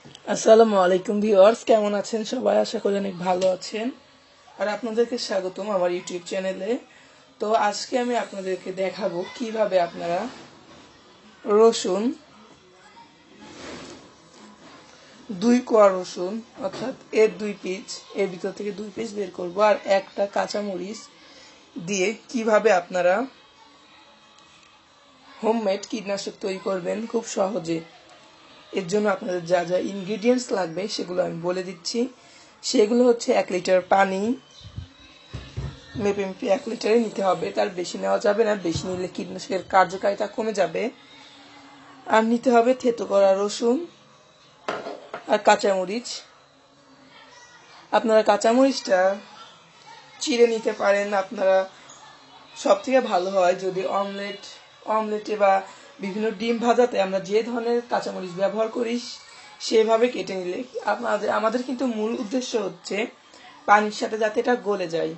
আসসালামু আলাইকুম ভিউয়ার্স, কেমন আছেন সবাই? আশা করি অনেক ভালো আছেন। আর আপনাদেরকে স্বাগতম আমার ইউটিউব চ্যানেলে। তো আজকে আমি আপনাদেরকে দেখাবো কিভাবে আপনারা রসুন, 2 কোয়া রসুন অর্থাৎ এর 2 পিস, এর ভিতর থেকে 2 পিস বের করব, আর একটা কাঁচামরিচ দিয়ে কিভাবে আপনারা হোমমেড কীটনাশক তৈরি করবেন খুব সহজে। এর জন্য আপনাদের যা যা ইনগ্রিডিয়েন্টস লাগবে সেগুলো আমি বলে দিচ্ছি। সেগুলো হচ্ছে 1 লিটার পানি, মেপে 1 লিটারে নিতে হবে, তার বেশি নেওয়া যাবে না, বেশি নিলে কীটনাশকের কার্যকারিতা কমে যাবে। আর নিতে হবে থেতো করা রসুন আর কাঁচামরিচ। আপনারা কাঁচামরিচটা চিড়ে নিতে পারেন। আপনারা সব থেকে ভালো হয় যদি অমলেটে বা বিভিন্ন ডিম ভাজাতে আমরা যে ধরনের কাঁচামরিচ ব্যবহার করি সেভাবে কেটে নিলে আমাদের কিন্তু মূল উদ্দেশ্য হচ্ছে পানির সাথে যাতে এটা গলে যায়,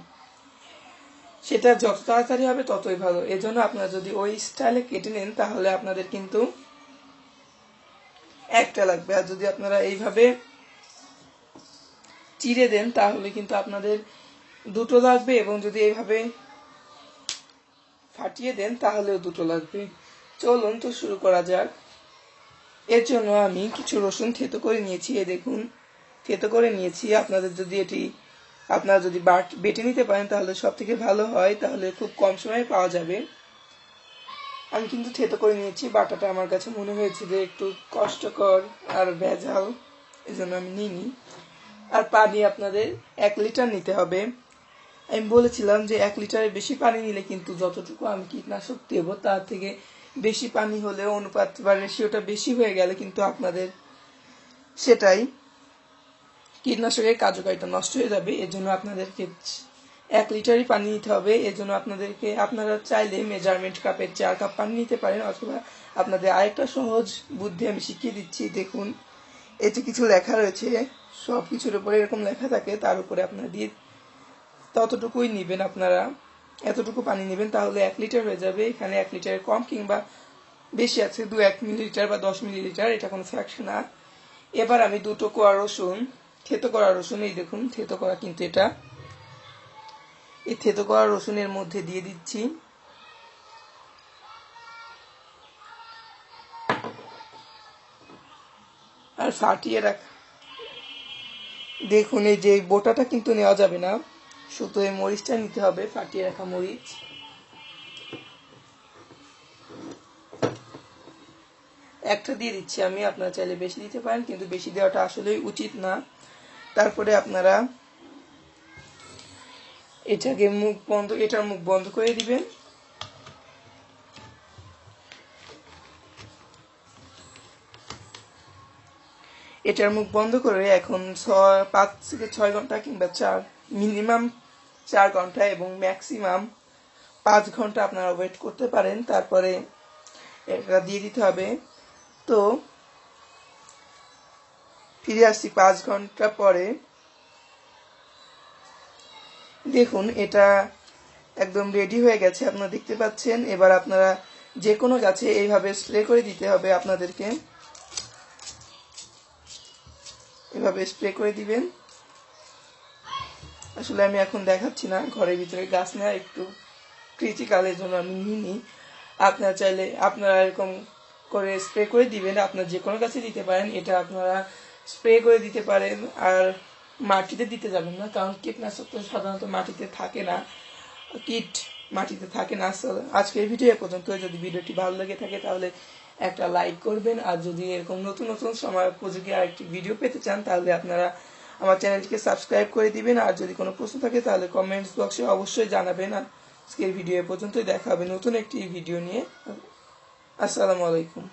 সেটা যত তাড়াতাড়ি হবে ততই ভালো। এজন্য আপনারা যদি ওই স্টাইলে কেটে নেন তাহলে আপনাদের কিন্তু একটা লাগবে, আর যদি আপনারা এইভাবে চিড়ে দেন তাহলে কিন্তু আপনাদের 2টো লাগবে, এবং যদি এইভাবে ফাটিয়ে দেন তাহলেও 2টো লাগবে। চলুন তো শুরু করা যাক। এর জন্য আমি কিছু রসুন থেতো করে নিয়েছি, এই দেখুন থেতো করে নিয়েছি। আপনারা যদি বেটে নিতে পারেন তাহলে সব থেকে ভালো হয়, তাহলে খুব কম সময়ে পাওয়া যাবে। আমি কিন্তু থেতো করে নিয়েছি, বাটাটা আমার কাছে মনে হয়েছে যে একটু কষ্টকর আর ভেজাল, এই জন্য আমি নিইনি। আর পানি আপনাদের 1 লিটার নিতে হবে। আমি বলেছিলাম যে 1 লিটারের বেশি পানি নিলে কিন্তু যতটুকু আমি কীটনাশক দেবো তার থেকে বেশি পানি হলেও অনুপাত বা রেশিওটা বেশি হয়ে গেলে কিন্তু আপনাদের সেটাই কীটনাশকের কার্যকারিতা নষ্ট হয়ে যাবে। এর জন্য আপনাদেরকে 1 লিটারই পানি নিতে হবে। এর জন্য আপনারা চাইলে মেজারমেন্ট কাপের 4 কাপ পানি নিতে পারেন, অথবা আপনাদের আরেকটা সহজ বুদ্ধি আমি শিখিয়ে দিচ্ছি। দেখুন, এতে কিছু লেখা রয়েছে, সব কিছুর উপরে এরকম লেখা থাকে, তার উপরে আপনারা দিয়ে ততটুকুই নেবেন। আপনারা এতটুকু পানি নেবেন তাহলে 1 লিটার হয়ে যাবে। এখানে 1 লিটারের কম কিংবা বেশি আছে, 1 মিলিলিটার বা 10 মিলিলিটার, এটা কোনো ফ্যাক্ট না। এবার আমি 2 কোয়া রসুন, থেতো করা রসুন, এই দেখুন থেতো করা কিন্তু এটা, এই থেতো করা রসুনের মধ্যে দিয়ে দিচ্ছি। আর ফাটিয়ে দেখুন এই যে বোটাটা কিন্তু নেওয়া যাবে না, শুধু এই মরিচটা নিতে হবে, ফাটিয়ে রাখা মরিচ। একটা দিয়ে দিচ্ছি আমি, আপনারা চাইলে বেশি দিতে পারেন, কিন্তু বেশি দেওয়াটা আসলেই উচিত না। তারপরে আপনারা এটার মুখ বন্ধ করে দিবেন। এটার মুখ বন্ধ করে এখন 5 থেকে 6 ঘন্টা কিংবা মিনিমাম 4 ঘন্টা এবং ম্যাক্সিমাম 5 ঘন্টা আপনারা ওয়েট করতে পারেন। তারপরে এটা দিয়ে দিতে হবে। তো ফিরে আসছি 5 ঘন্টা পরে। দেখুন এটা একদম রেডি হয়ে গেছে, আপনারা দেখতে পাচ্ছেন। এবার আপনারা যে কোনো গাছে এইভাবে স্প্রে করে দিতে হবে, আপনাদেরকে এভাবে স্প্রে করে দিবেন। আসলে আমি এখন দেখাচ্ছি না, ঘরের ভিতরে গাছ নেওয়া একটু ক্রিটিক্যাল, এর জন্য আমি নিইনি। আপনারা চাইলে আপনারা এরকম করে স্প্রে করে দিবেন, আপনারা যে কোনো গাছে দিতে পারেন। এটা আপনারা স্প্রে করে দিতে পারেন, আর মাটিতে দিতে যাবেন না, কারণ কীটনাশক তো সাধারণত মাটিতে থাকে না, মাটিতে থাকে না। আজকের ভিডিও এ পর্যন্ত। যদি ভিডিওটি ভালো লেগে থাকে তাহলে একটা লাইক করবেন, আর যদি এরকম নতুন নতুন সময় উপযোগী আরেকটি ভিডিও পেতে চান তাহলে আপনারা আমার চ্যানেলটিকে সাবস্ক্রাইব করে দিবেন। আর যদি কোনো প্রশ্ন থাকে তাহলে কমেন্টস বক্সে অবশ্যই জানাবেন। আজকের ভিডিও এ পর্যন্তই, দেখা হবে নতুন একটি ভিডিও নিয়ে। আসসালামু আলাইকুম।